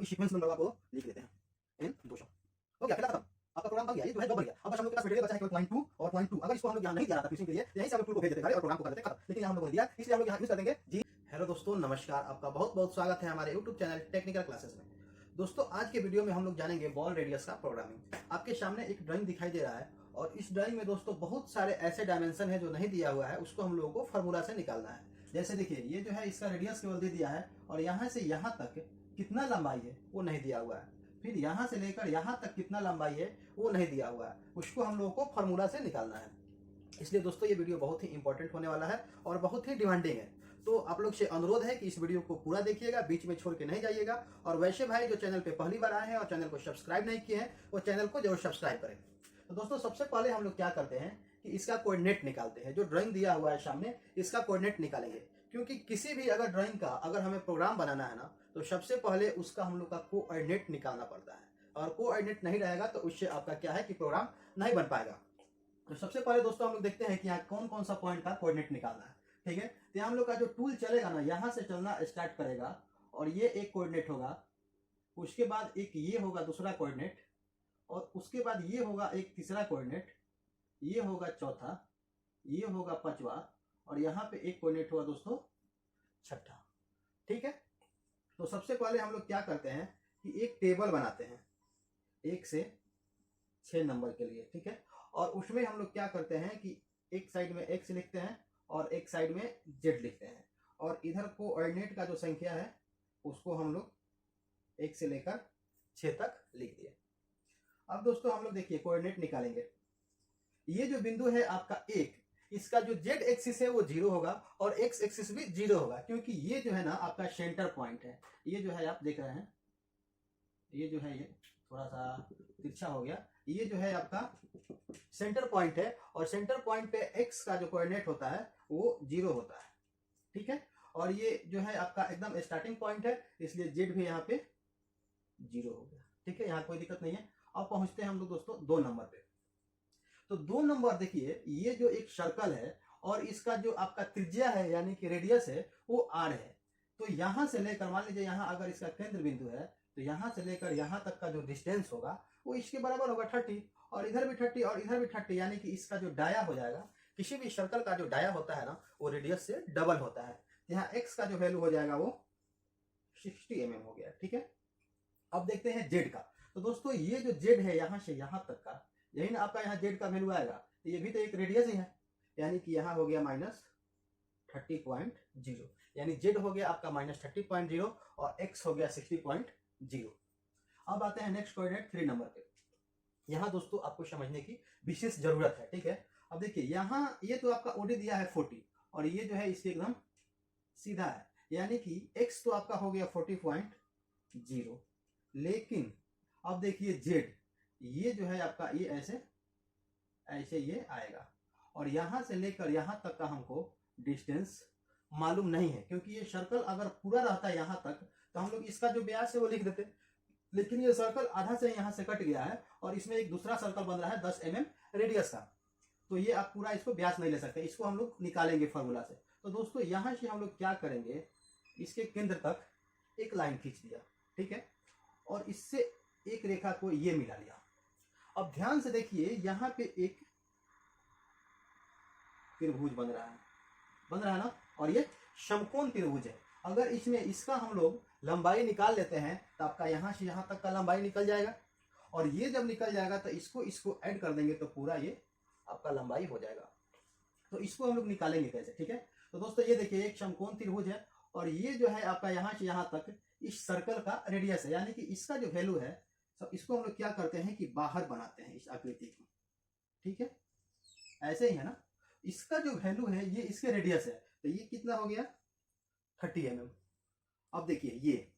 लोग sequence number आपको लिख देते हैं एन 200 हो गया, पहला खत्म, आपका प्रोग्राम बन गया। ये जो है दो बन गया। अब बस हम लोग के पास मटेरियल बचा है केवल 0.2 और 0.2। अगर इसको हम लोग यहाँ नहीं दिया था फिशिंग के लिए, यहीं से हम लोग टूल को भेज देते हैं और प्रोग्राम को कर देते हैं खत्म। लेकिन यहाँ हम लोगों ने दिया, इसलिए हम लोग यहाँ यूज कर देंगे जी। हेलो दोस्तों, नमस्कार, आपका बहुत बहुत स्वागत है हमारे यूट्यूब चैनल टेक्निकल क्लासेस में। दोस्तों, आज के वीडियो में हम लोग जानेंगे बॉल रेडियस का प्रोग्रामिंग। आपके सामने एक ड्राइंग दिखाई दे रहा है और इस ड्राइंग में दोस्तों बहुत सारे ऐसे डायमेंशन है जो नहीं दिया हुआ है, उसको हम लोगों को फार्मूला से निकालना है। जैसे देखिए, ये जो है इसका रेडियस केवल दे दिया है और यहाँ से यहाँ तक कितना लंबाई है वो नहीं दिया हुआ है। फिर यहाँ से लेकर यहाँ तक कितना लंबाई है वो नहीं दिया हुआ है, उसको हम लोगों को फार्मूला से निकालना है। इसलिए दोस्तों ये वीडियो बहुत ही इंपॉर्टेंट होने वाला है और बहुत ही डिमांडिंग है। तो आप लोग से अनुरोध है कि इस वीडियो को पूरा देखिएगा, बीच में छोड़ के नहीं जाइएगा। और वैसे भाई जो चैनल पे पहली बार आए हैं और चैनल को सब्सक्राइब नहीं किए हैं, वो चैनल को जरूर सब्सक्राइब करें। तो दोस्तों सबसे पहले हम लोग क्या करते हैं कि इसका कोऑर्डिनेट निकालते हैं। जो ड्राइंग दिया हुआ है सामने, इसका कोऑर्डिनेट निकालेंगे। क्योंकि किसी भी अगर ड्राइंग का अगर हमें प्रोग्राम बनाना है ना, तो सबसे पहले उसका हम लोग का कोऑर्डिनेट निकालना पड़ता है। और कोऑर्डिनेट नहीं रहेगा तो उससे आपका क्या है कि प्रोग्राम नहीं बन पाएगा। तो सबसे पहले दोस्तों हम लोग देखते हैं कि यहाँ कौन कौन सा पॉइंट का कोऑर्डिनेट निकालना है। ठीक है, तो यहाँ हम लोग का जो टूल चलेगा ना, यहाँ से चलना स्टार्ट करेगा और ये एक कोऑर्डिनेट होगा, उसके बाद एक ये होगा दूसरा कोऑर्डिनेट, और उसके बाद ये होगा एक तीसरा कोऑर्डिनेट, ये होगा चौथा, ये होगा पांचवा, और यहाँ पे एक कोऑर्डिनेट होगा दोस्तों छठा। ठीक है, तो सबसे पहले हम लोग क्या करते हैं कि एक टेबल बनाते हैं 1 से 6 नंबर के लिए। ठीक है, और उसमें हम लोग क्या करते हैं कि एक साइड में x लिखते हैं और एक साइड में z लिखते हैं, और इधर कोऑर्डिनेट का जो संख्या है उसको हम लोग 1 से लेकर 6 तक लिख दिए। अब दोस्तों हम लोग देखिए कोऑर्डिनेट निकालेंगे। ये जो बिंदु है आपका 1, इसका जो z एक्सिस है वो 0 होगा और x एक्सिस भी 0 होगा, क्योंकि ये जो है ना आपका सेंटर पॉइंट है। ये जो है आप देख रहे हैं, ये जो है ये थोड़ा सा तिरछा हो गया, ये जो है आपका सेंटर पॉइंट है और सेंटर पॉइंट पे x का जो कोऑर्डिनेट होता है वो 0 होता है। ठीक है, और ये जो है आपका एकदम स्टार्टिंग पॉइंट है, इसलिए z भी यहाँ पे 0 हो गया। ठीक है, यहाँ कोई दिक्कत नहीं है। अब पहुंचते हैं हम लोग दोस्तों 2 नंबर पे। तो 2 नंबर देखिए, ये जो एक सर्कल है और इसका जो आपका त्रिज्या है यानी कि रेडियस है वो r है। तो यहां से लेकर मान लीजिए यहाँ अगर इसका केंद्र बिंदु है तो यहां से लेकर यहां तक का जो डिस्टेंस होगा वो इसके बराबर होगा 30, और इधर भी 30 और इधर भी 30, यानी कि इसका जो डाया हो जाएगा, किसी भी सर्कल का जो डाया होता है ना वो रेडियस से डबल होता है। यहाँ x का जो वैल्यू हो जाएगा वो 60 mm हो गया। ठीक है, अब देखते हैं z का। तो दोस्तों ये जो z है यहाँ से यहाँ तक का, यही ना आपका यहाँ z का वैल्यू आएगा, तो ये भी तो एक रेडियस ही है, यानी कि यहाँ हो गया -30.0, यानी z हो गया आपका -30.0 और x हो गया 60.0। अब आते हैं नेक्स्ट कोऑर्डिनेट 3 नंबर पे। यहाँ दोस्तों आपको समझने की विशेष जरूरत है। ठीक है, अब देखिए यहाँ ये तो आपका ओडी दिया है 40 और ये जो है इसके एकदम सीधा है, यानी कि x तो आपका हो गया 40.0, लेकिन अब देखिए z, ये जो है आपका ये ऐसे ऐसे ये आएगा, और यहां से लेकर यहां तक का हमको डिस्टेंस मालूम नहीं है, क्योंकि ये सर्कल अगर पूरा रहता है यहां तक तो हम लोग इसका जो व्यास है वो लिख देते, लेकिन ये सर्कल आधा से यहां से कट गया है और इसमें एक दूसरा सर्कल बन रहा है 10 mm रेडियस का, तो ये आप पूरा इसको व्यास नहीं ले सकते, इसको हम लोग निकालेंगे फार्मूला से। तो दोस्तों यहां से हम लोग क्या करेंगे, इसके केंद्र तक एक लाइन खींच दिया। ठीक है, और इससे एक रेखा को ये मिला लिया। अब ध्यान से देखिए, यहां पे एक त्रिभुज बन रहा है ना, और ये समकोण त्रिभुज है। अगर इसमें इसका हम लोग लंबाई निकाल लेते हैं तो आपका यहां से यहां तक का लंबाई निकल जाएगा, और ये जब निकल जाएगा तो इसको ऐड कर देंगे तो पूरा ये आपका लंबाई हो जाएगा। तो इसको हम लोग निकालेंगे कैसे। ठीक है, तो दोस्तों ये देखिए एक समकोण त्रिभुज है और ये जो है आपका यहां से यहां तक इस सर्कल का रेडियस है, यानी कि इसका जो वैल्यू है, तो इसको हम लोग क्या करते हैं कि बाहर बनाते हैं इस आकृति को। ठीक है, ऐसे ही है ना, इसका जो वैल्यू है ये इसके रेडियस है, तो ये कितना हो गया 30 mm। अब देखिए ये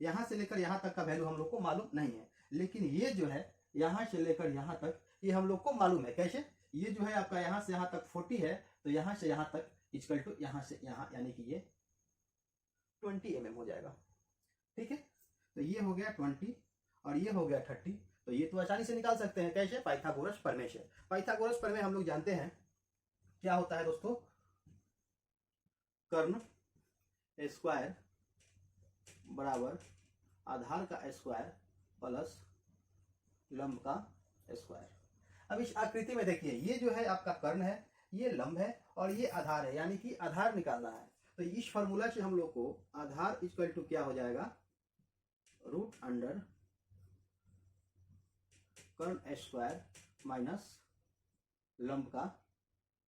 यहां से लेकर यहां तक का वैल्यू हम लोग को मालूम नहीं है, लेकिन ये जो है यहां से लेकर यहां तक ये हम लोग को मालूम है। कैसे, ये जो है आपका यहां से यहां तक 40 है, तो यहां से यहां तक इक्वल टू यहां से यहां, यानी कि ये 20 mm हो जाएगा। ठीक है, तो ये हो गया 20 और ये हो गया 30, तो ये तो आसानी से निकाल सकते हैं। कैसे, पाइथागोरस प्रमेय से। पाइथागोरस प्रमेय हम लोग जानते हैं क्या होता है दोस्तों, कर्ण स्क्वायर बराबर आधार का स्क्वायर प्लस लंब का स्क्वायर। अब इस आकृति में देखिए, ये जो है आपका कर्ण है, ये लंब है और ये आधार है, यानी कि आधार निकालना है। तो इस फॉर्मूला से हम लोग को आधार इक्वल टू क्या हो जाएगा, रूट अंडर कर्ण स्क्वायर माइनस लंब का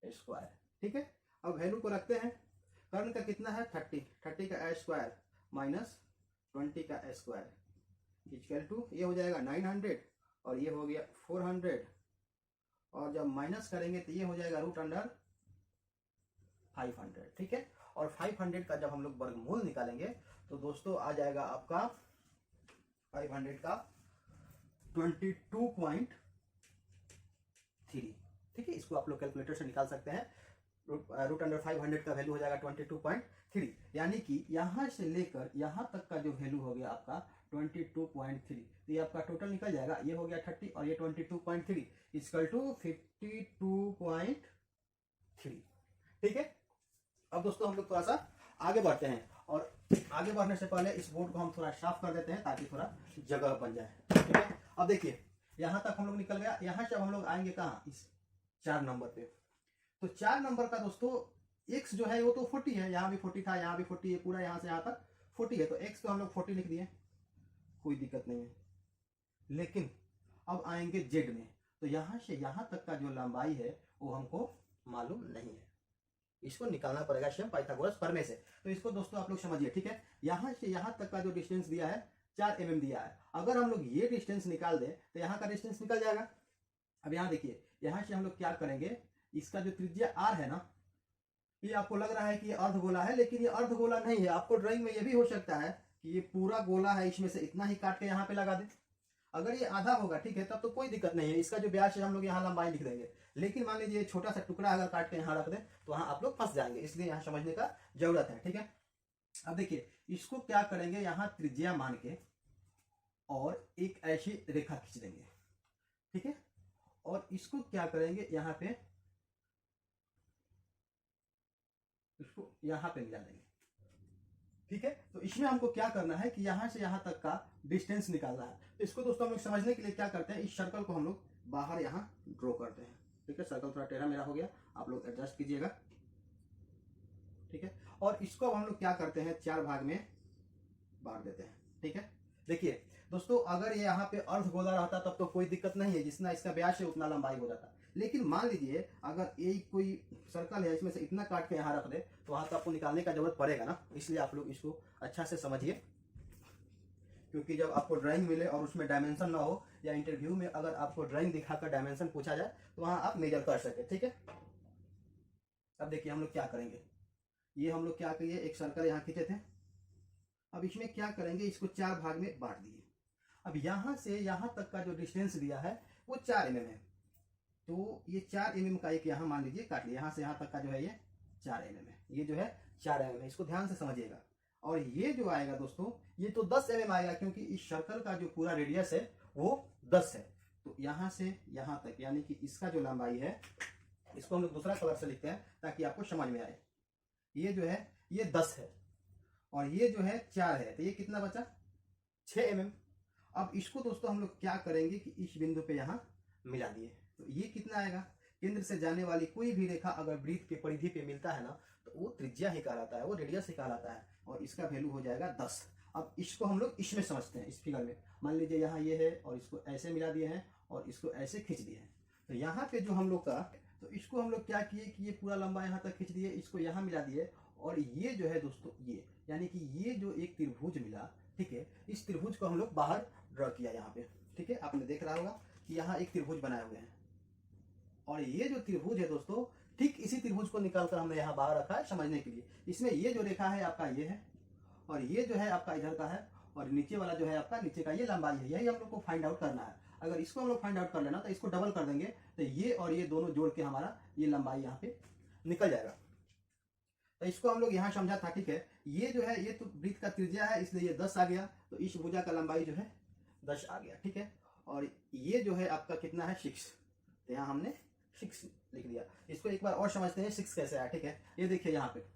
स्क्वायर। ठीक है, अब वैल्यू को रखते हैं। कर्ण का कितना है 30, 30 का स्क्वायर माइनस 20 का स्क्वायर इक्वल टू ये हो जाएगा 900 और ये हो गया 400 और जब माइनस करेंगे तो ये हो जाएगा रूट अंडर 500। ठीक है, और 500 का जब हम लोग वर्गमूल निकालेंगे तो दोस्तों आ जाएगा आपका 500 का 22.3। ठीक है, इसको आप लोग कैलकुलेटर से निकाल सकते हैं। रूट अंडर 500 का वैल्यू हो जाएगा 22.3, यानी कि यहाँ से लेकर यहाँ तक का जो वैल्यू हो गया आपका 22.3। तो ये आपका टोटल निकल जाएगा, ये हो गया 30 और ये 22.3 इक्वल टू 52.3। ठीक है, अब दोस्तों हम लोग थोड़ा सा आगे बढ़ते हैं और आगे बढ़ने से पहले इस बोर्ड को हम थोड़ा साफ कर देते हैं ताकि थोड़ा जगह बन जाए। ठीक है, अब देखिए यहाँ तक हम लोग निकल गया। यहाँ से हम लोग आएंगे कहाँ, इस 4 नंबर पे। तो 4 नंबर का दोस्तों x जो है वो तो 40 है, यहाँ भी 40 था, यहाँ भी 40 है, पूरा यहाँ से यहाँ तक 40 है। तो x तो हम लोग 40 लिख दिए, कोई दिक्कत नहीं है। लेकिन अब आएंगे z में, तो यहाँ से यहाँ तक का जो लंबाई है वो हमको मालूम नहीं है, इसको निकालना पड़ेगा स्वयं पाइथागोरस प्रमेय से। तो इसको दोस्तों आप लोग समझिए। ठीक है, यहाँ से यहाँ तक का जो डिस्टेंस दिया है 4 mm दिया है। अगर हम लोग ये डिस्टेंस निकाल दें तो यहाँ का डिस्टेंस निकल जाएगा। अब यहाँ देखिए, यहाँ से हम लोग क्या करेंगे, इसका जो त्रिज्या r है ना, ये आपको लग रहा है कि ये अर्धगोला है, लेकिन ये अर्धगोला नहीं है। आपको ड्राइंग में ये भी हो सकता है कि ये पूरा गोला है, इसमें से इतना ही काट के यहाँ पे लगा दे। अगर ये आधा होगा, ठीक है, तब तो कोई दिक्कत नहीं है, इसका जो व्यास है हम लोग यहाँ लंबाई लिख देंगे। लेकिन मान लीजिए छोटा सा टुकड़ा अगर काट के यहाँ रख दें तो वहां आप लोग फंस जाएंगे, इसलिए यहाँ समझने का जरूरत है। ठीक है, अब देखिए इसको क्या करेंगे, यहाँ त्रिज्या मान के और एक ऐसी रेखा खींच देंगे। ठीक है, और इसको क्या करेंगे, यहाँ पे इसको यहाँ पे मिला देंगे। ठीक है, तो इसमें हमको क्या करना है कि यहाँ से यहाँ तक का डिस्टेंस निकालना है। तो इसको दोस्तों हम लोग समझने के लिए क्या करते हैं, इस सर्कल को हम लोग बाहर यहाँ ड्रॉ करते हैं। ठीक है, सर्कल थोड़ा टेढ़ा मेरा हो गया, आप लोग एडजस्ट कीजिएगा। ठीक है, और इसको हम लोग क्या करते हैं, 4 भाग में बांट देते हैं। ठीक है, देखिए दोस्तों अगर ये यहाँ पे अर्धगोला रहता तब तो कोई दिक्कत नहीं है, जितना इसका व्यास है उतना लंबाई हो जाता। लेकिन मान लीजिए अगर ये कोई सर्कल है, इसमें से इतना काट के यहाँ रख दे तो वहां तो आपको निकालने का जरूरत पड़ेगा ना, इसलिए आप लोग इसको अच्छा से समझिए। क्योंकि जब आपको ड्राइंग मिले और उसमें डायमेंशन ना हो, या इंटरव्यू में अगर आपको ड्राइंग दिखाकर डायमेंशन पूछा जाए तो वहां आप मेजर कर सके। ठीक है, अब देखिए हम लोग क्या करेंगे, ये हम लोग क्या करिए, एक सर्कल यहाँ खींचे थे। अब इसमें क्या करेंगे, इसको 4 भाग में बांट दिए। अब यहाँ से यहाँ तक का जो डिस्टेंस दिया है वो 4 mm है, तो ये 4 mm का एक यहाँ मान लीजिए काट लिया, यहाँ से यहाँ तक का जो है ये 4 mm है, ये जो है 4 mm है, इसको ध्यान से समझिएगा। और ये जो आएगा दोस्तों, ये तो 10 mm आएगा, क्योंकि इस सर्कल का जो पूरा रेडियस है वो 10 है। तो यहाँ से यहाँ तक यानी कि इसका जो लंबाई है, इसको हम लोग दूसरा कलर से लिखते हैं ताकि आपको समझ में आए। ये जो है ये 10 है और ये जो है 4 है, तो ये कितना बचा 6 mm। अब इसको दोस्तों हम लोग क्या करेंगे कि इस बिंदु पे यहाँ मिला दिए, तो ये कितना आएगा, केंद्र से जाने वाली कोई भी रेखा अगर वृत्त के परिधि पे मिलता है ना तो वो त्रिज्या ही कहलाता है, वो रेडियस ही कहलाता है, और इसका वैल्यू हो जाएगा 10। अब इसको हम लोग इसमें समझते हैं, इस फिगर में मान लीजिए यहाँ ये है और इसको ऐसे मिला दिए हैं और इसको ऐसे खींच दिए हैं। तो यहाँ पे जो हम लोग का, तो इसको हम लोग क्या किए कि ये पूरा लंबा यहाँ तक खींच दिए, इसको यहाँ मिला दिए, और ये जो है दोस्तों ये यानी कि ये जो एक त्रिभुज मिला, ठीक है, इस त्रिभुज को हम लोग बाहर ड्रॉ किया यहाँ पे। ठीक है, आपने देख रहा होगा कि यहाँ एक त्रिभुज बनाए हुए हैं, और ये जो त्रिभुज है दोस्तों, ठीक इसी त्रिभुज को निकालकर हमने यहाँ बाहर रखा है समझने के लिए। इसमें ये जो रेखा है आपका ये है, और ये जो है आपका इधर का है, और नीचे वाला जो है आपका नीचे का ये लंबाई है, यही हम लोग को फाइंड आउट करना है। अगर इसको हम लोग फाइंड आउट कर लेना तो इसको डबल कर देंगे, तो ये और ये दोनों जोड़ के हमारा ये लंबाई यहाँ पे निकल जाएगा। तो इसको हम लोग यहाँ समझा था। ठीक है, ये जो है ये तो वृत्त का त्रिज्या है, इसलिए ये 10 आ गया, तो इस भुजा का लंबाई जो है 10 आ गया। ठीक है, और ये जो है आपका कितना है 6, तो यहाँ हमने 6 लिख दिया। इसको एक बार और समझते हैं 6 कैसे आया। ठीक है, ये देखिए यहाँ पे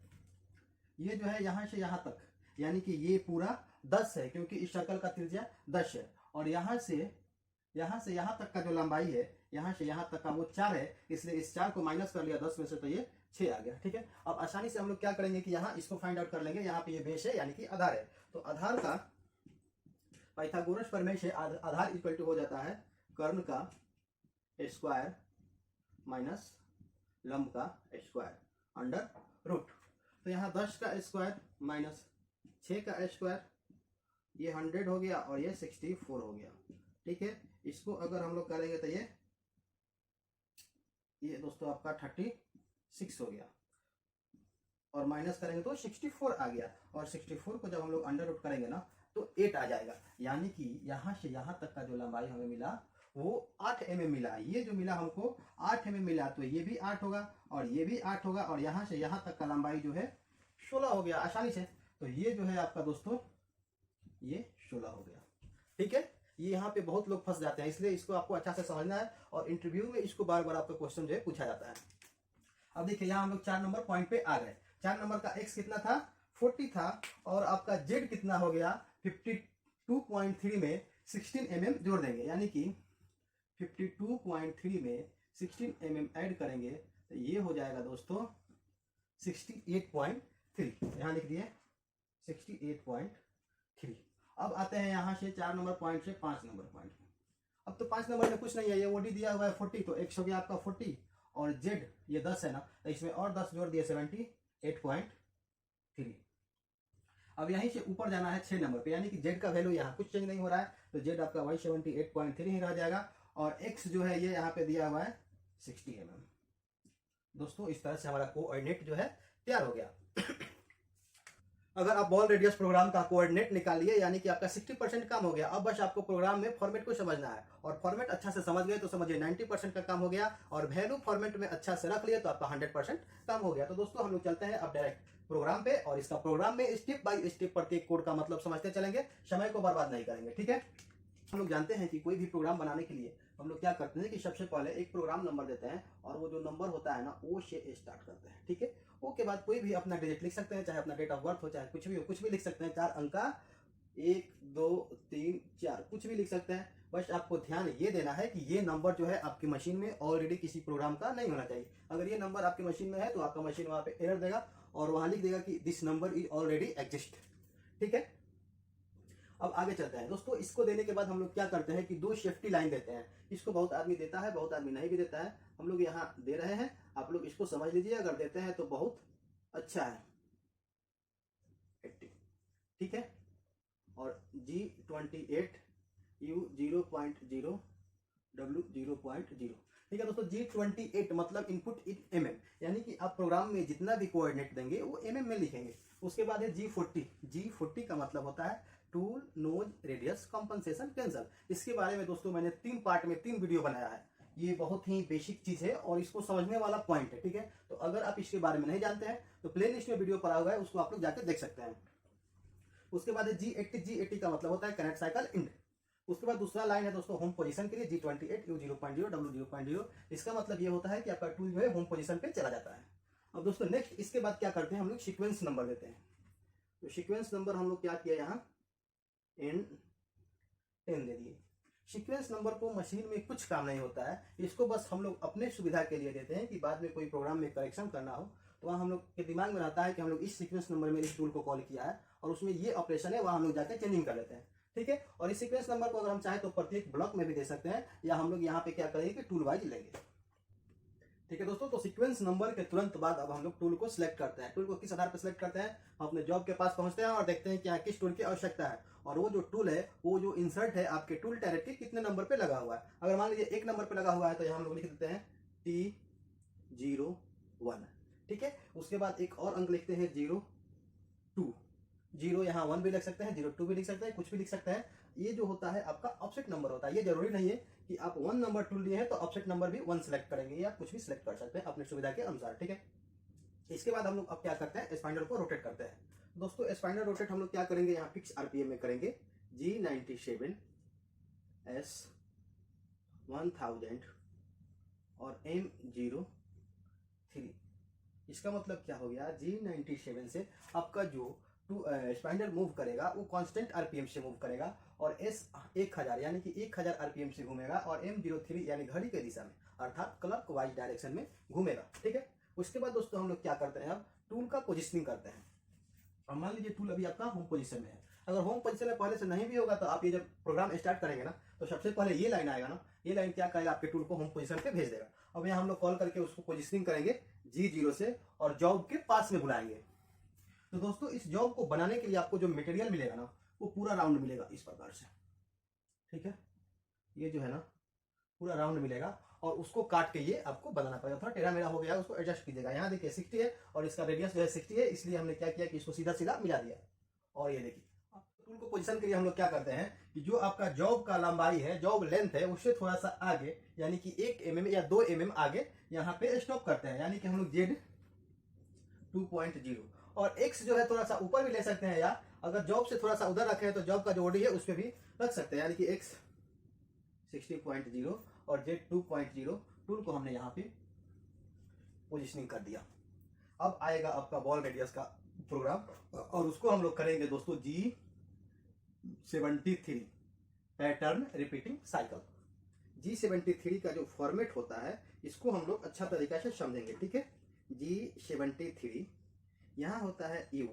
ये जो है यहाँ से यहाँ तक यानी कि ये पूरा 10 है, क्योंकि इस सर्कल का त्रिज्या 10 है, और यहाँ से यहाँ तक का जो लंबाई है, यहाँ से यहाँ तक का वो 4 है, इसलिए इस 4 को माइनस कर लिया 10 में से, तो ये 6 आ गया। ठीक है, अब आसानी से हम लोग क्या करेंगे कि यहाँ इसको फाइंड आउट कर लेंगे। यहाँ पे ये बेस है यानी कि आधार है, तो आधार का पाइथागोरस प्रमेय से आधार इक्वल टू हो जाता है कर्ण का स्क्वायर माइनस लंब का स्क्वायर अंडर रूट। तो यहाँ 10 का स्क्वायर माइनस 6 का स्क्वायर, ये 100 हो गया और ये 64 हो गया। ठीक है, इसको अगर हम लोग करेंगे तो ये दोस्तों आपका 36 हो गया, और माइनस करेंगे तो 64 आ गया, और 64 को जब हम लोग अंडर रूट करेंगे ना तो 8 आ जाएगा। यानी कि यहाँ से यहाँ तक का जो लंबाई हमें मिला वो 8 mm मिला। ये जो मिला हमको 8 mm मिला, तो ये भी 8 होगा और ये भी 8 होगा, और यहाँ से यहाँ तक का लंबाई जो है 16 हो गया आसानी से। तो ये जो है आपका दोस्तों ये 16 हो गया। ठीक है, ये यहाँ पे बहुत लोग फंस जाते हैं, इसलिए इसको आपको अच्छा से समझना है, और इंटरव्यू में इसको बार बार आपका क्वेश्चन जो है पूछा जाता है। अब देखिए यहाँ हम लोग 4 नंबर पॉइंट पे आ गए। 4 नंबर का x कितना था, 40 था, और आपका z कितना हो गया 52.3 में 16 mm जोड़ देंगे, यानी कि 52.3 में 16 mm ऐड करेंगे तो ये हो जाएगा दोस्तों 68.3, यहाँ लिख दिए 68.3। अब आते हैं यहाँ से 4 नंबर पॉइंट से 5 नंबर पॉइंट। अब तो 5 नंबर में कुछ नहीं है, ये ओडी दिया हुआ है 40, तो x हो गया आपका 40, और z ये 10 है ना, तो इसमें और 10 जोड़ दिए 78.3। अब यहीं से ऊपर जाना है 6 नंबर पे, यानी कि z का वैल्यू यहाँ कुछ चेंज नहीं हो रहा है, तो z आपका 178.3 ही रह जाएगा, और x जो है ये यहाँ पे दिया हुआ है 60 mm। दोस्तों इस तरह से हमारा कोऑर्डिनेट जो है तैयार हो गया। अगर आप बॉल रेडियस प्रोग्राम का कोऑर्डिनेट निकालिए, यानी कि आपका 60% काम हो गया। अब बस आपको प्रोग्राम में फॉर्मेट को समझना है, और फॉर्मेट अच्छा से समझ गए तो समझिए 90% का काम हो गया, और वैल्यू फॉर्मेट में अच्छा से रख लिए तो आपका 100% काम हो गया। तो दोस्तों हम लोग चलते हैं अब डायरेक्ट प्रोग्राम पे, और इसका प्रोग्राम में स्टेप बाय स्टेप प्रत्येक कोड का मतलब समझते चलेंगे, समय को बर्बाद नहीं करेंगे। ठीक है, हम लोग जानते हैं कि कोई भी प्रोग्राम बनाने के लिए हम लोग क्या करते हैं कि सबसे पहले एक प्रोग्राम नंबर देते हैं, और वो जो नंबर होता है ना वो से स्टार्ट करते हैं। ठीक है, वो के बाद कोई भी अपना डिजिट लिख सकते हैं, चाहे अपना डेट ऑफ बर्थ हो, चाहे कुछ भी हो, कुछ भी लिख सकते हैं, 4 अंक का 1 2 3 4 कुछ भी लिख सकते हैं। बस आपको ध्यान ये देना है कि ये नंबर जो है आपकी मशीन में ऑलरेडी किसी प्रोग्राम का नहीं होना चाहिए। अगर ये नंबर आपकी मशीन में है तो आपका मशीन वहां पे एरर देगा, और वहां लिख देगा कि this number is already exist. ठीक है, अब आगे चलते हैं दोस्तों। इसको देने के बाद हम लोग क्या करते हैं कि 2 सेफ्टी लाइन देते हैं। इसको बहुत आदमी देता है, बहुत आदमी नहीं भी देता है, हम लोग यहाँ दे रहे हैं, आप लोग इसको समझ लीजिए। अगर देते हैं तो बहुत अच्छा है। 80, ठीक है, और G28 U 0.0 W 0.0। ठीक है दोस्तों, G28 मतलब इनपुट इन mm, यानी कि आप प्रोग्राम में जितना भी कोऑर्डिनेट देंगे वो mm में लिखेंगे। उसके बाद है G40। G40 का मतलब होता है tool nose radius compensation tensor. इसके बारे में दोस्तों मैंने 3 पार्ट में 3 वीडियो बनाया है। ये बहुत ही बेसिक चीज है और इसको समझने वाला पॉइंट है। ठीक है, तो अगर आप इसके बारे में नहीं जानते हैं तो प्ले लिस्ट में वीडियो पड़ा हुआ है, उसको आप लोग जाकर देख सकते हैं। उसके बाद है G80। G80 का मतलब होता है कनेक्ट साइकिल इंड। उसके बाद दूसरा लाइन है दोस्तों होम पोजीशन के लिए G28 U 0.0 W 0.0। इसका मतलब ये होता है कि आपका टूल जो है होम पोजीशन पे चला जाता है। अब दोस्तों नेक्स्ट इसके बाद क्या करते हैं, हम लोग सीक्वेंस नंबर देते हैं। तो सीक्वेंस नंबर हम लोग क्या किया, यहाँ N10 दे दिए। सीक्वेंस नंबर को मशीन में कुछ काम नहीं होता है, इसको बस हम लोग अपने सुविधा के लिए देते हैं कि बाद में कोई प्रोग्राम में करेक्शन करना हो तो वहाँ हम लोग के दिमाग में आता है कि हम लोग इस सीक्वेंस नंबर में इस टूल को कॉल किया है और उसमें ये ऑपरेशन है, वहाँ हम लोग जाकर चेंजिंग कर लेते हैं। ठीक है, और इस सीक्वेंस नंबर को अगर हम चाहें तो प्रत्येक ब्लॉक में भी दे सकते हैं, या हम लोग यहाँ पे क्या करेंगे कि टूल वाइज लेंगे। ठीक है दोस्तों, तो सीक्वेंस नंबर के तुरंत बाद अब हम लोग टूल को सिलेक्ट करते हैं। टूल को किस आधार पर सिलेक्ट करते हैं, हम अपने जॉब के पास पहुंचते हैं और देखते हैं कि यहाँ किस टूल की आवश्यकता है, और वो जो टूल है वो जो इंसर्ट है आपके टूल टैरेट के कितने नंबर पे लगा हुआ है। अगर मान लीजिए 1 नंबर पे लगा हुआ है तो यहाँ हम लोग लिख देते हैं T01। ठीक है, उसके बाद एक और अंक लिखते हैं 02। 0 यहाँ 1 भी लिख सकते हैं, 02 भी लिख सकते हैं, कुछ भी लिख सकते हैं। ये जो होता है आपका ऑफसेट नंबर होता है। ये जरूरी नहीं है कि आप 1 नंबर टूल लिए हैं तो ऑफसेट नंबर भी 1 सिलेक्ट करेंगे, या कुछ भी सिलेक्ट कर सकते हैं अपनी सुविधा के अनुसार। ठीक है, इसके बाद हम लोग अब क्या करते हैं, स्पाइनर को रोटेट करते हैं। दोस्तों स्पाइनर रोटेट हम लोग क्या करेंगे, यहाँ फिक्स आरपीएम में करेंगे। G97 S 1000 और M03। इसका मतलब क्या हो गया, G97 से आपका जो स्पाइंडल मूव करेगा वो कांस्टेंट आरपीएम से मूव करेगा, और एस 1000 यानी कि 1000 आरपीएम से घूमेगा, और M03 यानी घड़ी के दिशा में अर्थात क्लॉक वाइज डायरेक्शन में घूमेगा। ठीक है, उसके बाद दोस्तों हम लोग क्या करते हैं, अब टूल का पोजिशनिंग करते हैं। अब मान लीजिए टूल अभी आपका होम पोजीशन में है, अगर होम पोजीशन में पहले से नहीं भी होगा तो आप ये जब प्रोग्राम स्टार्ट करेंगे ना तो सबसे पहले ये लाइन आएगा ना, ये लाइन क्या करेगा, आपके टूल को होम पोजीशन पे भेज देगा। अब यहाँ हम लोग कॉल करके उसको पोजिशनिंग करेंगे G0 से और जॉब के पास में बुलाएंगे। तो दोस्तों इस जॉब को बनाने के लिए आपको जो मटेरियल मिलेगा ना वो पूरा राउंड मिलेगा इस प्रकार से। ठीक है, ये जो है ना पूरा राउंड मिलेगा, और उसको काट के ये आपको बनाना पड़ेगा। थोड़ा टेढ़ा मेरा हो गया, उसको एडजस्ट कीजिएगा। यहाँ देखिए 60 है और इसका रेडियस जो है 60 है, इसलिए हमने क्या किया कि इसको सीधा सीधा मिला दिया। और ये देखिए टूल को पोजीशन के लिए हम लोग क्या करते हैं कि जो आपका जॉब का लंबाई है, जॉब लेंथ है, उससे थोड़ा सा आगे यानी कि 1 mm या 2 mm आगे यहाँ पे स्टॉप करते हैं, यानी कि हम लोग Z 2.0, और X जो है थोड़ा सा ऊपर भी ले सकते हैं, या अगर जॉब से थोड़ा सा उधर रखे हैं तो जॉब का जो ओडी है उस पर भी रख सकते हैं, यानी कि X 60.0 और Z 2.0 टूल को हमने यहाँ पे पोजिशनिंग कर दिया। अब आएगा आपका बॉल रेडियस का प्रोग्राम, और उसको हम लोग करेंगे दोस्तों G73 pattern repeating cycle. G73 का जो फॉर्मेट होता है इसको हम लोग अच्छा तरीका से समझेंगे। ठीक है, G73 यहाँ होता है U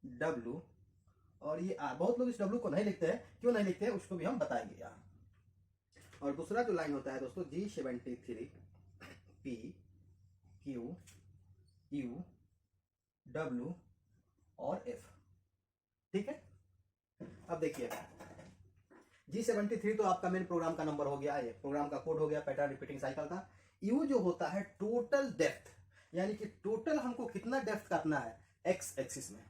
W और ये R। बहुत लोग इस W को नहीं लिखते हैं, क्यों नहीं लिखते हैं उसको भी हम बताएंगे यहाँ। और दूसरा जो लाइन होता है दोस्तों G73 P Q U W और F। ठीक है, अब देखिए G73 तो आपका मेन प्रोग्राम का नंबर हो गया, ये प्रोग्राम का कोड हो गया पैटर्न रिपीटिंग साइकिल का। U जो होता है टोटल डेप्थ, यानी कि टोटल हमको कितना डेप्थ काटना है एक्स एक्सिस में,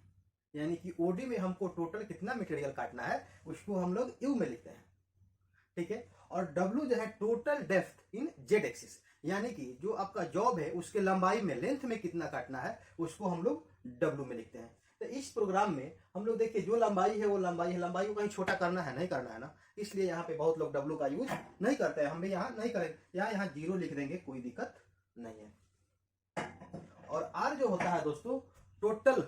यानी कि ओडी में हमको टोटल कितना मटेरियल काटना है उसको हम लोग U में लिखते हैं। ठीक है, और W जो है total depth in Z axis, यानी कि जो आपका जॉब है उसके लंबाई में लेंथ में कितना काटना है उसको हम लोग W में लिखते हैं। तो इस प्रोग्राम में हम लोग देखिए जो लंबाई है वो लंबाई है, लंबाई को कहीं छोटा करना है नहीं करना है ना, इसलिए यहाँ पे बहुत लोग W का यूज नहीं करते हैं, हम भी यहाँ नहीं करेंगे, यहाँ 0 लिख देंगे, कोई दिक्कत नहीं है। और R जो होता है दोस्तों टोटल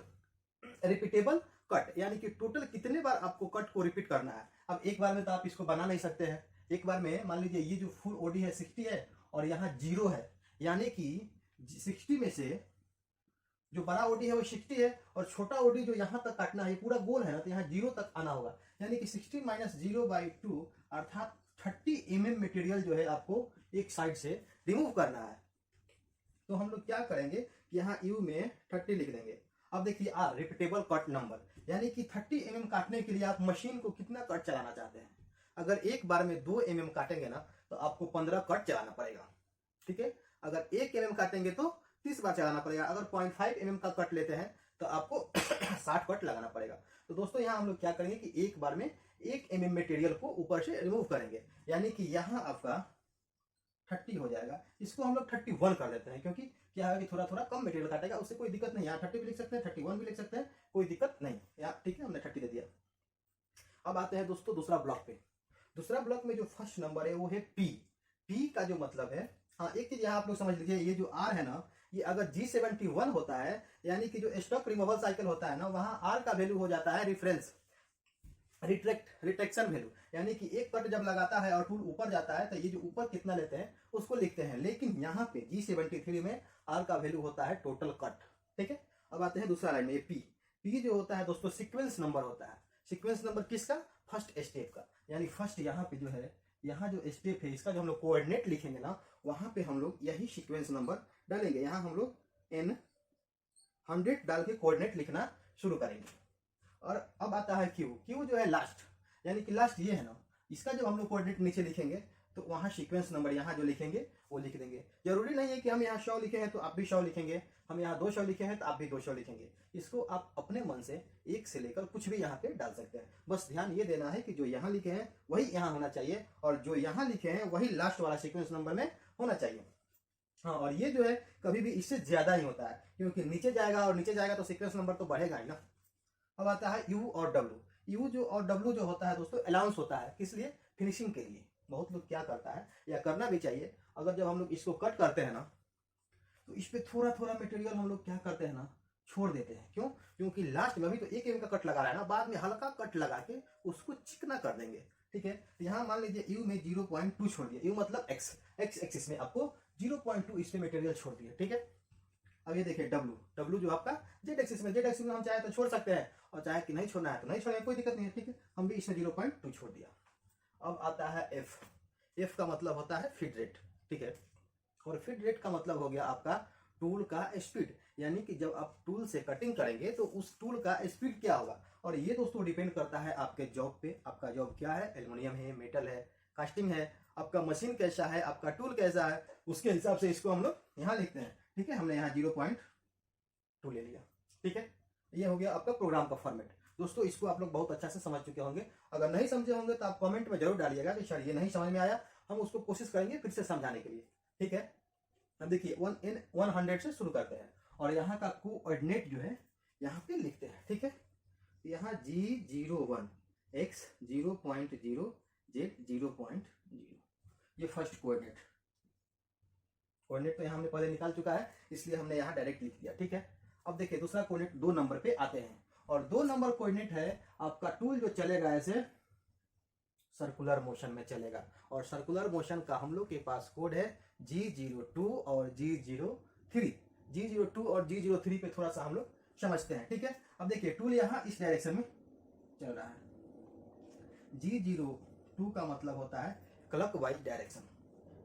रिपीटेबल कट, यानी कि टोटल कितने बार आपको कट को रिपीट करना है। अब एक बार में तो आप इसको बना नहीं सकते हैं, एक बार में मान लीजिए ये जो फुल ओडी है 60 है और यहाँ 0 है, यानी कि 60 में से जो बड़ा ओडी है वो 60 है और छोटा ओडी जो यहाँ तक काटना है, ये पूरा गोल है ना, तो यहाँ 0 तक आना होगा, यानी कि 60 माइनस 0/2 अर्थात 30 mm मटेरियल जो है आपको एक साइड से रिमूव करना है। तो हम लोग क्या करेंगे, यहाँ U में 30 लिख देंगे। अब देखिए R रिपीटेबल कट नंबर, यानी कि 30 mm काटने के लिए आप मशीन को कितना कट चलाना चाहते हैं। अगर एक बार में 2 mm काटेंगे ना तो आपको 15 कट चलाना पड़ेगा। ठीक है, अगर 1 mm काटेंगे तो 30 बार चलाना पड़ेगा। अगर 0.5 mm का कट लेते हैं तो आपको 60 कट लगाना पड़ेगा। तो दोस्तों यहाँ हम लोग क्या करेंगे कि एक बार में 1 mm मटेरियल को ऊपर से रिमूव करेंगे, यानी कि यहाँ आपका 30 हो जाएगा। इसको हम लोग 31 कर देते हैं, क्योंकि क्या है कि थोड़ा थोड़ा कम मटेरियल काटेगा, उससे कोई दिक्कत नहीं। यहाँ 30 भी लिख सकते हैं, 31 भी लिख सकते हैं, कोई दिक्कत नहीं यहाँ। ठीक है, हमने 30 दे दिया। अब आते हैं दोस्तों दूसरा ब्लॉक पे। दूसरा ब्लॉक में जो फर्स्ट नंबर है वो है P। P का जो मतलब है, हाँ एक चीज यहाँ आप लोग समझ लीजिए, ये जो R है ना, ये अगर G71 होता है, यानी कि जो स्टॉक रिमूवल साइकिल होता है ना, वहां R का वैल्यू हो जाता है रेफरेंस रिट्रैक्शन वैल्यू, यानी कि एक कट जब लगाता है और टूल ऊपर जाता है तो ये जो ऊपर कितना लेते हैं उसको लिखते हैं। लेकिन यहाँ पे G73 में R का वैल्यू होता है टोटल कट। ठीक है, अब आते हैं दूसरा लाइन में P जो होता है दोस्तों सीक्वेंस नंबर होता है। सीक्वेंस नंबर किसका, फर्स्ट स्टेप का, यानी फर्स्ट यहाँ पे जो है, यहाँ जो स्टेप है इसका जो हम लोग कोऑर्डिनेट लिखेंगे ना, वहां पे हम लोग यही सीक्वेंस नंबर डालेंगे। यहाँ हम लोग N100 डाल के कोऑर्डिनेट लिखना शुरू करेंगे। और अब आता है Q जो है लास्ट, यानी कि लास्ट ये है ना, इसका जब हम लोग कोऑर्डिनेट नीचे लिखेंगे तो वहाँ सीक्वेंस नंबर यहाँ जो लिखेंगे वो लिख देंगे। जरूरी नहीं है कि हम यहाँ 100 लिखे हैं तो आप भी 100 लिखेंगे, हम यहाँ 200 लिखे हैं तो आप भी 200 लिखेंगे। इसको आप अपने मन से 1 से लेकर कुछ भी यहाँ पे डाल सकते हैं। बस ध्यान ये देना है कि जो यहाँ लिखे हैं वही यहाँ होना चाहिए, और जो यहाँ लिखे हैं वही लास्ट वाला सीक्वेंस नंबर में होना चाहिए। हाँ, और ये जो है कभी भी इससे ज्यादा ही होता है, क्योंकि नीचे जाएगा और नीचे जाएगा तो सीक्वेंस नंबर तो बढ़ेगा ही ना। अब आता है U और W। U जो और W जो होता है दोस्तों अलाउंस होता है, किस लिए, फिनिशिंग के लिए। बहुत लोग क्या करता है, या करना भी चाहिए, अगर जब हम लोग इसको कट करते हैं ना तो इस पे थोड़ा थोड़ा मटेरियल हम लोग क्या करते हैं ना छोड़ देते हैं। क्यों? क्योंकि लास्ट में अभी तो 1 mm का कट लगा रहा है ना, बाद में हल्का कट लगा के उसको चिकना कर देंगे। ठीक है, तो यहाँ मान लीजिए यू में 0.2 छोड़ दिया, यू मतलब एक्स एक्सिस में आपको 0.2 इस पे मटेरियल छोड़ दिया। ठीक है, अब ये देखिए डब्ल्यू, डब्ल्यू जो आपका जेड एक्सिस में, जेड एक्सिस में हम चाहे तो छोड़ सकते हैं और चाहे कि नहीं छोड़ना है तो नहीं छोड़ेंगे, कोई दिक्कत नहीं है। ठीक है, हम भी इसमें 0.2 छोड़ दिया। अब आता है एफ, एफ का मतलब होता है फीड रेट। ठीक है, और फीड रेट का मतलब हो गया आपका टूल का स्पीड, यानी कि जब आप टूल से कटिंग करेंगे तो उस टूल का स्पीड क्या होगा। और ये दोस्तों डिपेंड करता है आपके जॉब पे, आपका जॉब क्या है, एल्युमिनियम है, मेटल है, कास्टिंग है, आपका मशीन कैसा है, आपका टूल कैसा है, उसके हिसाब से इसको हम लोग यहाँ लिखते हैं। ठीक है, हमने यहाँ 0.2 ले लिया। ठीक है, ये हो गया आपका प्रोग्राम का फॉर्मेट। दोस्तों इसको आप लोग बहुत अच्छा से समझ चुके होंगे, अगर नहीं समझे होंगे तो आप कमेंट में जरूर डालिएगा कि सर ये नहीं समझ में आया, हम उसको कोशिश करेंगे फिर से समझाने के लिए। ठीक है, अब देखिए 100 से शुरू करते हैं और यहाँ का कोऑर्डिनेट जो है यहाँ पे लिखते हैं। ठीक है, यहाँ G01 x 0.0 z 0.0, ये फर्स्ट कोऑर्डिनेट, कोऑर्डिनेट तो यहाँ हमने पहले निकाल चुका है इसलिए हमने यहाँ डायरेक्ट लिख दिया। ठीक है, अब देखिए दूसरा कोऑर्डिनेट 2 नंबर पे आते हैं और 2 नंबर कोऑर्डिनेट है आपका टूल जो चलेगा ऐसे सर्कुलर मोशन में चलेगा और सर्कुलर मोशन का हम लोग के पास कोड है G02 और G03। G02 और G03 पे थोड़ा सा हम लोग समझते हैं। ठीक है, अब देखिए टूल यहाँ इस डायरेक्शन में चल रहा है, G02 का मतलब होता है क्लॉकवाइज डायरेक्शन,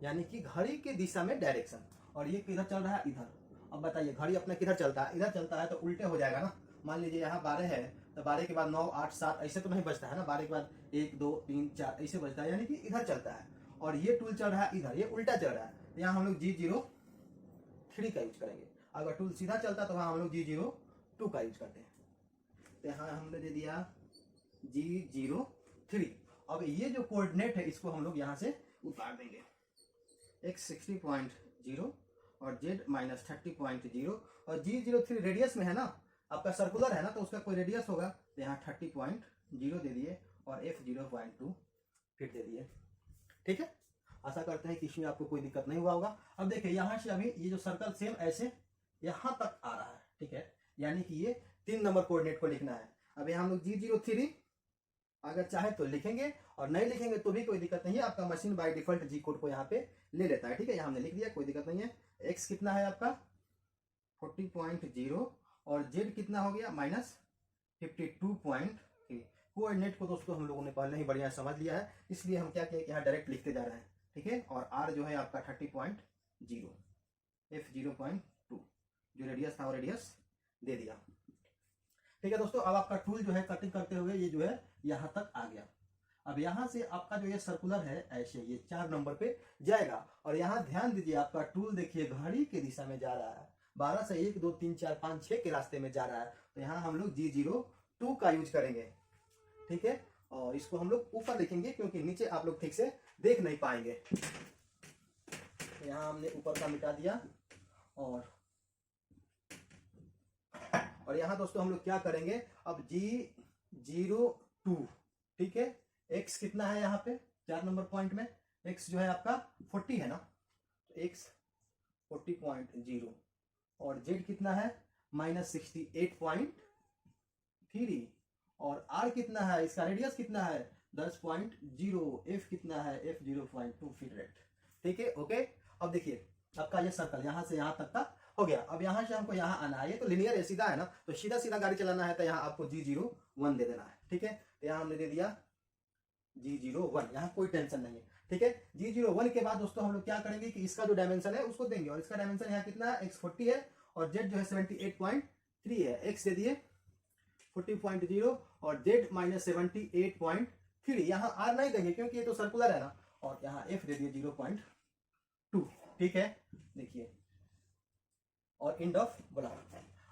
यानी कि घड़ी के दिशा में डायरेक्शन, और ये किधर चल रहा है, इधर। अब बताइए घड़ी अपना किधर चलता है, इधर चलता है तो उल्टे हो जाएगा ना। मान लीजिए यहाँ 12 है तो 12 के बाद 9, 8, 7 ऐसे तो नहीं बजता है ना, 12 के बाद 1, 2, 3, 4 ऐसे बजता है, यानी कि इधर चलता है। और ये टूल चल रहा है इधर, ये उल्टा चल रहा है, यहाँ हम लोग G03 का यूज करेंगे। अगर टूल सीधा चलता तो वहाँ हम लोग G02 का यूज करते हैं। तो यहाँ हमने दे दिया G03। अब ये जो कोऑर्डिनेट है इसको हम लोग यहाँ से उतार देंगे, x 60.0 और z -30.0 और G03 रेडियस में है ना, आपका सर्कुलर है ना तो उसका कोई रेडियस होगा, तो यहाँ 30.0 दे दिए और f 0.2 फिर दे दिए। ठीक है, आशा करते हैं कि इसमें आपको कोई दिक्कत नहीं हुआ होगा। अब देखिए यहाँ से अभी ये जो सर्कल सेम ऐसे यहाँ तक आ रहा है। ठीक है, यानी कि ये 3 नंबर कोऑर्डिनेट को लिखना है। अब यहाँ हम लोग G03 अगर चाहे तो लिखेंगे और नहीं लिखेंगे तो भी कोई दिक्कत नहीं है, आपका machine by default G code को यहाँ पे ले लेता है। ठीक है, यहाँ हमने लिख दिया, कोई दिक्कत नहीं है। x कितना है आपका 40.0 और z कितना हो गया -52.3। कोऑर्डिनेट को दोस्तों हम लोगों ने पहले ही बढ़िया समझ लिया है, इसलिए हम क्या किया कि यहाँ डायरेक्ट लिखते जा रहे हैं। ठीक है, और r जो है आपका 30.0, f 0.2 जो रेडियस था वो रेडियस दे दिया। ठीक है दोस्तों, अब आपका टूल जो है कटिंग करते हुए ये जो है यहाँ तक आ गया। अब यहाँ से आपका जो ये सर्कुलर है ऐसे ये 4 नंबर पे जाएगा और यहाँ ध्यान दीजिए आपका टूल देखिए घड़ी के दिशा में जा रहा है, 12 से 1, 2, 3, 4, 5, 6 के रास्ते में जा रहा है, तो यहाँ हम लोग G02 का यूज करेंगे। ठीक है, और इसको हम लोग ऊपर लिखेंगे क्योंकि नीचे आप लोग ठीक से देख नहीं पाएंगे। तो यहाँ हमने ऊपर का मिटा दिया और यहाँ दोस्तों हम लोग क्या करेंगे अब G02। ठीक है, x कितना है यहाँ पे 4 नंबर पॉइंट में, x जो है आपका 40 है ना, तो x 40.0 और z कितना है -68.3 और r कितना है, इसका रेडियस कितना है 10.0, f कितना है f 0.2 फीट रेट। ठीक है, ओके। अब देखिए आपका ये सर्कल यहाँ से यहाँ तक का हो गया। अब यहाँ से हमको यहाँ आना है, ये तो लिनियर है, सीधा है ना, तो सीधा सीधा गाड़ी चलाना है तो यहाँ आपको G01 दे देना है। ठीक है, तो यहाँ हमने दे दिया G01, यहाँ कोई टेंशन नहीं है। ठीक है, G01 के बाद दोस्तों हम लोग क्या करेंगे कि इसका जो डायमेंशन है उसको देंगे और इसका डायमेंशन यहाँ कितना है x 40 है और z जो है 78.3 है, x दे दिए 40.0 और z -78.3, यहाँ r नहीं देंगे क्योंकि ये तो सर्कुलर है ना, और यहाँ f दे दिए 0.2। ठीक है, देखिए और एंड ऑफ बोला।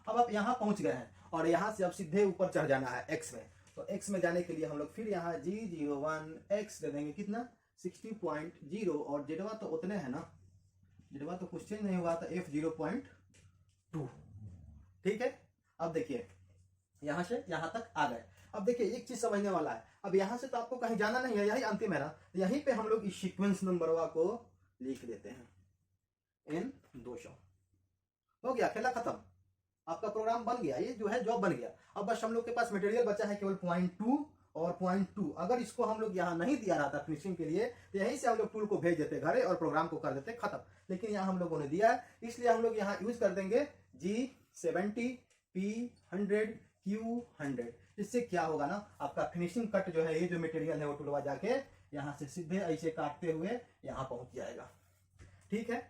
अब आप यहाँ पहुंच गए हैं और यहाँ से अब सीधे ऊपर चढ़ जाना है x में, तो x में जाने के लिए हम लोग फिर यहाँ G01 x दे देंगे कितना 60.0 और जेडवा तो उतने है ना, जेडवा तो कुछ चेंज नहीं हुआ था f 0.2। ठीक है, अब देखिए यहाँ से यहाँ तक आ गए। अब देखिए एक चीज समझने वाला है, अब यहाँ से तो आपको कहीं जाना नहीं है, यही अंतिम है ना, यहीं पे हम लोग इस सीक्वेंस नंबरवा को लिख देते हैं N 200। हो गया, खेला खत्म। आपका प्रोग्राम बन गया, ये जो है जॉब बन गया। अब बस हम लोग के पास मटेरियल बचा है केवल 0.2 और 0.2। अगर इसको हम लोग यहाँ नहीं दिया रहता फिनिशिंग के लिए तो यहीं से हम लोग टूल को भेज देते घरे और प्रोग्राम को कर देते खत्म। लेकिन यहाँ हम लोगों ने दिया है, इसलिए हम लोग यहाँ यूज कर देंगे G70 P100 Q100। इससे क्या होगा ना, आपका फिनिशिंग कट जो है, ये जो मटेरियल है वो टूलवा जाके यहाँ से सीधे ऐसे काटते हुए यहाँ पहुंच जाएगा। ठीक है,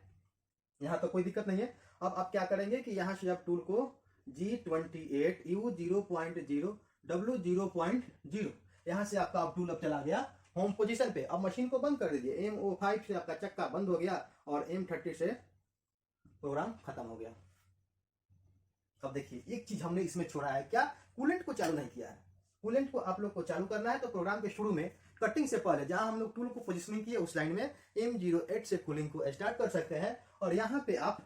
यहाँ तो कोई दिक्कत नहीं है। अब आप क्या करेंगे कि यहाँ से आप टूल को G28 U0.0 W0.0 यहाँ से आपका टूल अब चला गया होम पोजीशन पे। अब मशीन को बंद कर दीजिए। M05 से आपका चक्का बंद हो गया और M30 से प्रोग्राम खत्म हो गया। अब देखिए एक चीज हमने इसमें छोड़ा है, क्या, कूलेंट को चालू नहीं किया है। कूलेंट को आप लोग को चालू करना है तो प्रोग्राम के शुरू में कटिंग से पहले जहां हम लोग टूल को पोजिशनिंग किए उस लाइन में M08 से कूलिंग को स्टार्ट कर सकते हैं और यहाँ पे आप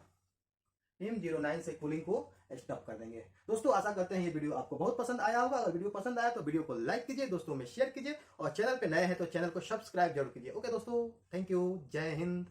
M09 से कूलिंग को स्टॉप कर देंगे। दोस्तों आशा करते हैं ये वीडियो आपको बहुत पसंद आया होगा। अगर वीडियो पसंद आया तो वीडियो को लाइक कीजिए, दोस्तों में शेयर कीजिए और चैनल पे नए हैं तो चैनल को सब्सक्राइब जरूर कीजिए। ओके दोस्तों, थैंक यू, जय हिंद।